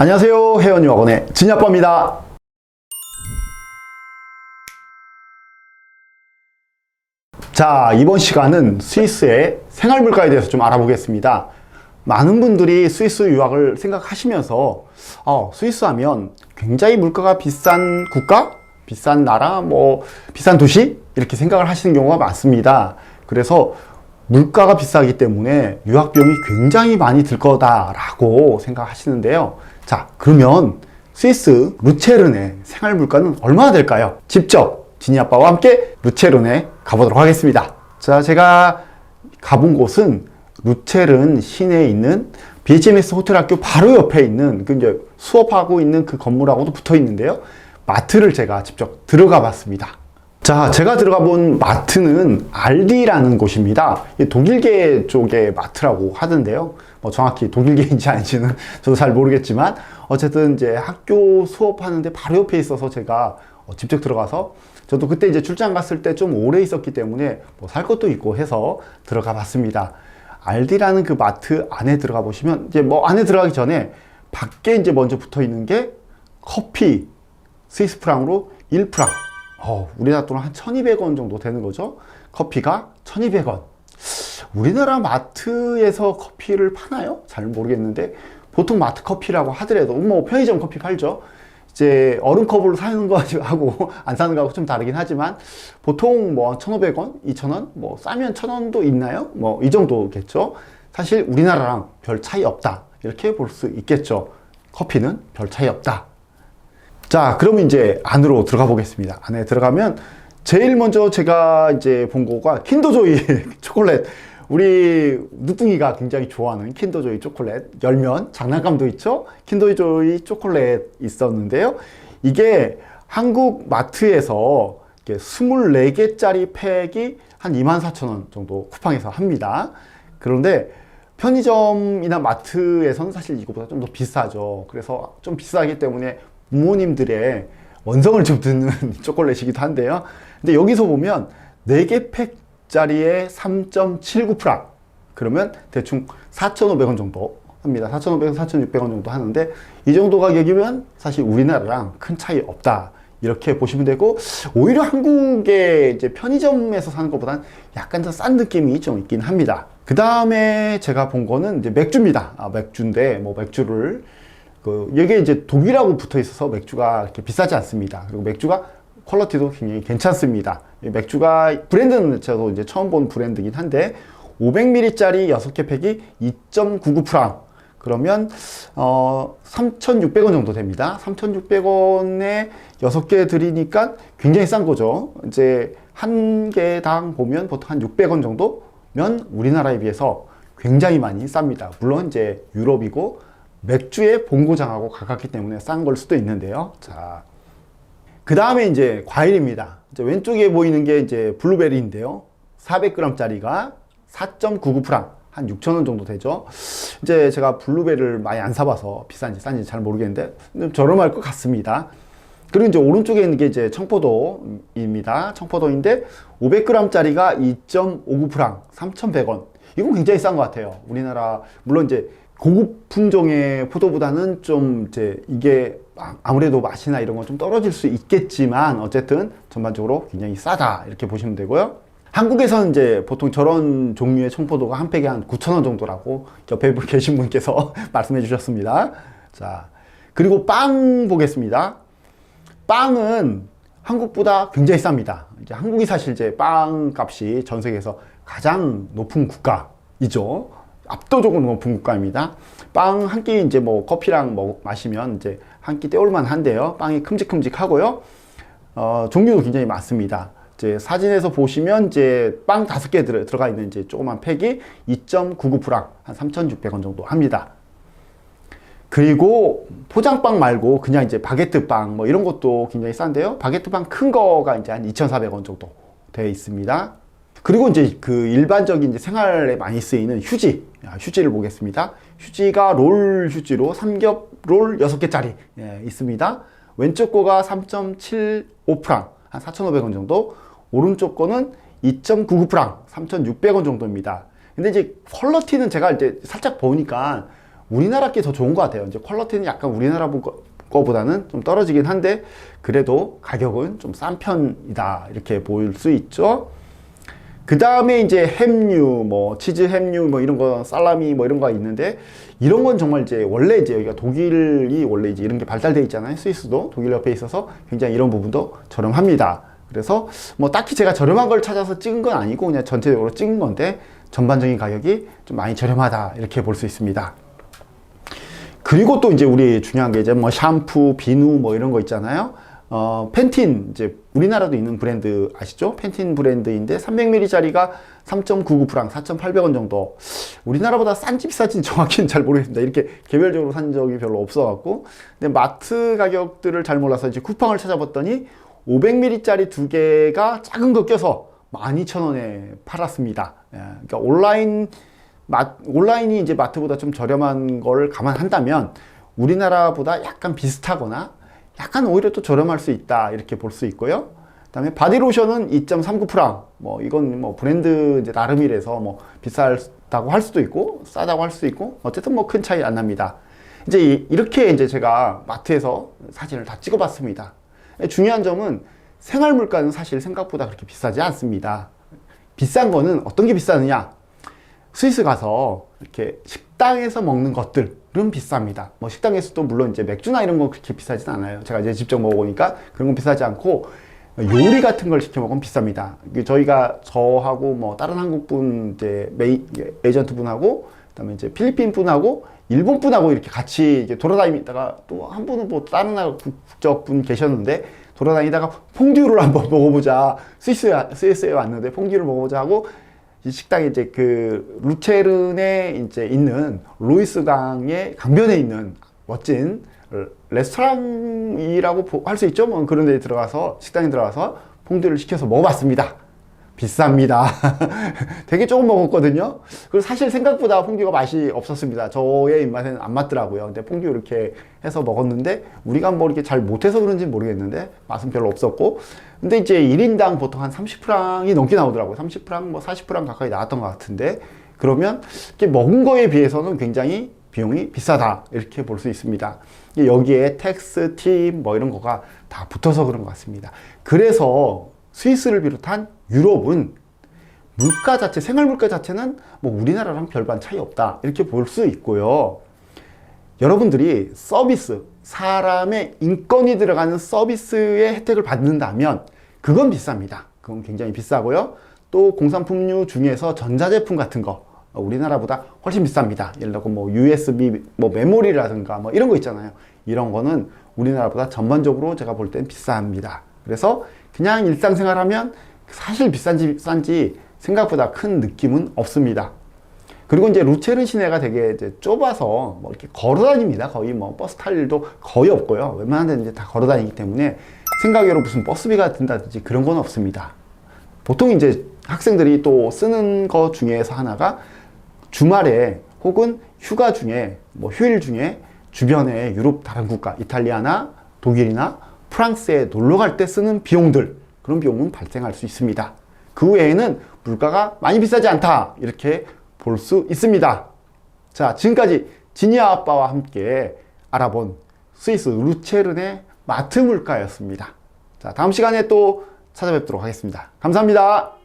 안녕하세요. 혜연유학원의 진아빠입니다. 자, 이번 시간은 스위스의 생활물가에 대해서 좀 알아보겠습니다. 많은 분들이 스위스 유학을 생각하시면서 스위스 하면 굉장히 물가가 비싼 국가? 비싼 나라? 비싼 도시? 이렇게 생각을 하시는 경우가 많습니다. 그래서 물가가 비싸기 때문에 유학 비용이 굉장히 많이 들 거다라고 생각하시는데요. 자, 그러면 스위스 루체른의 생활 물가는 얼마나 될까요? 직접 진이 아빠와 함께 루체른에 가보도록 하겠습니다. 자, 제가 가본 곳은 루체른 시내에 있는 BHMS 호텔 학교 바로 옆에 있는 이제 수업하고 있는 그 건물하고도 붙어 있는데요. 마트를 제가 직접 들어가 봤습니다. 자, 제가 들어가 본 마트는 알디라는 곳입니다. 독일계 쪽의 마트라고 하던데요. 정확히 독일계인지 아닌지는 저도 잘 모르겠지만 어쨌든 이제 학교 수업하는데 바로 옆에 있어서 제가 직접 들어가서 저도 그때 이제 출장 갔을 때 좀 오래 있었기 때문에 살 것도 있고 해서 들어가 봤습니다. 알디라는 그 마트 안에 들어가 보시면 이제 안에 들어가기 전에 밖에 이제 먼저 붙어 있는 게 커피 스위스 프랑으로 1프랑. 우리나라 돈은 한 1200원 정도 되는 거죠. 커피가 1200원. 우리나라 마트에서 커피를 파나요? 잘 모르겠는데 보통 마트 커피라고 하더라도 편의점 커피 팔죠. 이제 얼음컵으로 사는 거하고 안 사는 거하고 좀 다르긴 하지만 보통 1,500원, 2,000원, 싸면 1,000원도 있나요? 이 정도겠죠. 사실 우리나라랑 별 차이 없다. 이렇게 볼 수 있겠죠. 커피는 별 차이 없다. 자, 그럼 이제 안으로 들어가 보겠습니다. 안에 들어가면 제일 먼저 제가 이제 본 거가 킨더조이 초콜릿. 우리 누뚱이가 굉장히 좋아하는 킨더조이 초콜릿. 열면 장난감도 있죠? 킨더조이 초콜릿 있었는데요. 이게 한국 마트에서 24개짜리 팩이 한 24,000원 정도 쿠팡에서 합니다. 그런데 편의점이나 마트에서는 사실 이거보다 좀 더 비싸죠. 그래서 좀 비싸기 때문에 부모님들의 원성을 좀 듣는 초콜릿이기도 한데요. 근데 여기서 보면 4개 팩짜리에 3.79프랑. 그러면 대충 4,500원 정도 합니다. 4,500원, 4,600원 정도 하는데 이 정도 가격이면 사실 우리나라랑 큰 차이 없다. 이렇게 보시면 되고, 오히려 한국의 이제 편의점에서 사는 것보다는 약간 더 싼 느낌이 좀 있긴 합니다. 그 다음에 제가 본 거는 이제 맥주입니다. 맥주인데, 맥주를, 여기에 이제 독일하고 붙어 있어서 맥주가 이렇게 비싸지 않습니다. 그리고 맥주가 퀄리티도 굉장히 괜찮습니다. 맥주가 브랜드는 저도 이제 처음 본 브랜드긴 한데, 500ml짜리 6개 팩이 2.99프랑. 그러면 3,600원 정도 됩니다. 3,600원에 6개 드리니까 굉장히 싼 거죠. 이제 한 개당 보면 보통 한 600원 정도면 우리나라에 비해서 굉장히 많이 쌉니다. 물론 이제 유럽이고 맥주의 본고장하고 가깝기 때문에 싼 걸 수도 있는데요. 자, 그 다음에 이제 과일입니다. 이제 왼쪽에 보이는 게 이제 블루베리인데요. 400g짜리가 4.99프랑. 한 6,000원 정도 되죠. 이제 제가 블루베리를 많이 안 사봐서 비싼지 싼지 잘 모르겠는데 저렴할 것 같습니다. 그리고 이제 오른쪽에 있는 게 이제 청포도입니다. 청포도인데 500g짜리가 2.59프랑 3,100원. 이건 굉장히 싼 것 같아요. 우리나라 물론 이제 고급 품종의 포도보다는 좀 이제 이게 아무래도 맛이나 이런 건 좀 떨어질 수 있겠지만 어쨌든 전반적으로 굉장히 싸다 이렇게 보시면 되고요. 한국에서는 이제 보통 저런 종류의 청포도가 한 팩에 한 9,000원 정도라고 옆에 계신 분께서 말씀해 주셨습니다. 자, 그리고 빵 보겠습니다. 빵은 한국보다 굉장히 쌉니다. 이제 한국이 사실 이제 빵 값이 전 세계에서 가장 높은 국가이죠. 압도적으로 높은 국가입니다. 빵 한 끼 이제 커피랑 마시면 이제 한 끼 때울만 한데요. 빵이 큼직큼직하고요. 종류도 굉장히 많습니다. 이제 사진에서 보시면 이제 빵 5개 들어가 있는 이제 조그만 팩이 2.99프랑 한 3,600원 정도 합니다. 그리고 포장빵 말고 그냥 이제 바게트 빵 이런 것도 굉장히 싼데요. 바게트 빵 큰 거가 이제 한 2,400원 정도 되어 있습니다. 그리고 이제 그 일반적인 이제 생활에 많이 쓰이는 휴지를 보겠습니다. 휴지가 롤 휴지로 삼겹 롤 6개짜리 있습니다. 왼쪽 거가 3.75프랑 한 4,500원 정도. 오른쪽 거는 2.99프랑 3,600원 정도입니다. 근데 이제 퀄리티는 제가 이제 살짝 보니까 우리나라 게 더 좋은 것 같아요. 이제 퀄리티는 약간 우리나라 거보다는 좀 떨어지긴 한데 그래도 가격은 좀 싼 편이다 이렇게 보일 수 있죠. 그 다음에 이제 햄류, 뭐 치즈 햄류, 뭐 이런 거, 살라미 뭐 이런 거 있는데 이런 건 정말 이제 원래 이제 여기가 독일이 원래 이제 이런 게 발달돼 있잖아요. 스위스도 독일 옆에 있어서 굉장히 이런 부분도 저렴합니다. 그래서 뭐 딱히 제가 저렴한 걸 찾아서 찍은 건 아니고 그냥 전체적으로 찍은 건데 전반적인 가격이 좀 많이 저렴하다 이렇게 볼 수 있습니다. 그리고 또 이제 우리 중요한 게 이제 뭐 샴푸, 비누 뭐 이런 거 있잖아요. 펜틴, 이제 우리나라도 있는 브랜드 아시죠? 펜틴 브랜드인데 300ml짜리가 3.99프랑 4,800원 정도. 우리나라보다 싼지 비싼지 정확히는 잘 모르겠습니다. 이렇게 개별적으로 산 적이 별로 없어갖고. 근데 마트 가격들을 잘 몰라서 이제 쿠팡을 찾아봤더니 500ml짜리 두 개가 작은 거 껴서 12,000원에 팔았습니다. 예, 그러니까 온라인이 이제 마트보다 좀 저렴한 걸 감안한다면 우리나라보다 약간 비슷하거나 약간 오히려 또 저렴할 수 있다 이렇게 볼 수 있고요. 그다음에 바디로션은 2.39프랑 뭐 이건 뭐 브랜드 이제 나름이라서 뭐 비싸다고 할 수도 있고 싸다고 할 수도 있고 어쨌든 뭐 큰 차이 안 납니다. 이제 이렇게 이제 제가 마트에서 사진을 다 찍어봤습니다. 중요한 점은 생활 물가는 사실 생각보다 그렇게 비싸지 않습니다. 비싼 거는 어떤 게 비싸느냐? 스위스 가서 이렇게 식당에서 먹는 것들은 비쌉니다. 뭐 식당에서도 물론 이제 맥주나 이런 거 그렇게 비싸진 않아요. 제가 이제 직접 먹어보니까 그런 건 비싸지 않고 요리 같은 걸 시켜 먹으면 비쌉니다. 저하고 뭐 다른 한국분 이제 에이전트 분하고 그다음에 이제 필리핀 분하고 일본 분하고 이렇게 같이 이제 돌아다니다가 또 한 분은 뭐 다른 나라 국적 분 계셨는데 돌아다니다가 퐁듀를 한번 먹어보자. 스위스에 왔는데 퐁듀를 먹어보자 하고 이 식당에 이제 그 루체른에 이제 있는 로이스강의 강변에 있는 멋진 레스토랑이라고 할 수 있죠. 뭐 그런 데 들어가서 식당에 들어가서 퐁듀를 시켜서 먹어봤습니다. 비쌉니다. 되게 조금 먹었거든요. 그리고 사실 생각보다 퐁듀가 맛이 없었습니다. 저의 입맛에는 안 맞더라고요. 근데 퐁듀 이렇게 해서 먹었는데 우리가 뭐 이렇게 잘 못해서 그런지 모르겠는데 맛은 별로 없었고 근데 이제 1인당 보통 한 30프랑이 넘게 나오더라고요. 30프랑 뭐 40프랑 가까이 나왔던 것 같은데 그러면 이렇게 먹은 거에 비해서는 굉장히 비용이 비싸다 이렇게 볼 수 있습니다. 여기에 텍스, 팁 뭐 이런 거가 다 붙어서 그런 것 같습니다. 그래서 스위스를 비롯한 유럽은 물가 자체, 생활 물가 자체는 뭐 우리나라랑 별반 차이 없다 이렇게 볼 수 있고요. 여러분들이 서비스, 사람의 인건이 들어가는 서비스의 혜택을 받는다면 그건 비쌉니다. 그건 굉장히 비싸고요. 또 공산품류 중에서 전자제품 같은 거 우리나라보다 훨씬 비쌉니다. 예를 들어 뭐 USB 뭐 메모리라든가 뭐 이런 거 있잖아요. 이런 거는 우리나라보다 전반적으로 제가 볼 땐 비쌉니다. 그래서 그냥 일상생활하면 사실 비싼지 싼지 생각보다 큰 느낌은 없습니다. 그리고 이제 루체른 시내가 되게 이제 좁아서 뭐 이렇게 걸어 다닙니다. 거의 뭐 버스 탈 일도 거의 없고요. 웬만한 데는 이제 다 걸어 다니기 때문에 생각외로 무슨 버스비가 든다든지 그런 건 없습니다. 보통 이제 학생들이 또 쓰는 것 중에서 하나가 주말에 혹은 휴가 중에 뭐 휴일 중에 주변에 유럽 다른 국가 이탈리아나 독일이나 프랑스에 놀러 갈 때 쓰는 비용들 그런 비용은 발생할 수 있습니다. 그 외에는 물가가 많이 비싸지 않다 이렇게 볼 수 있습니다. 자, 지금까지 지니아 아빠와 함께 알아본 스위스 루체른의 마트 물가였습니다. 자, 다음 시간에 또 찾아뵙도록 하겠습니다. 감사합니다.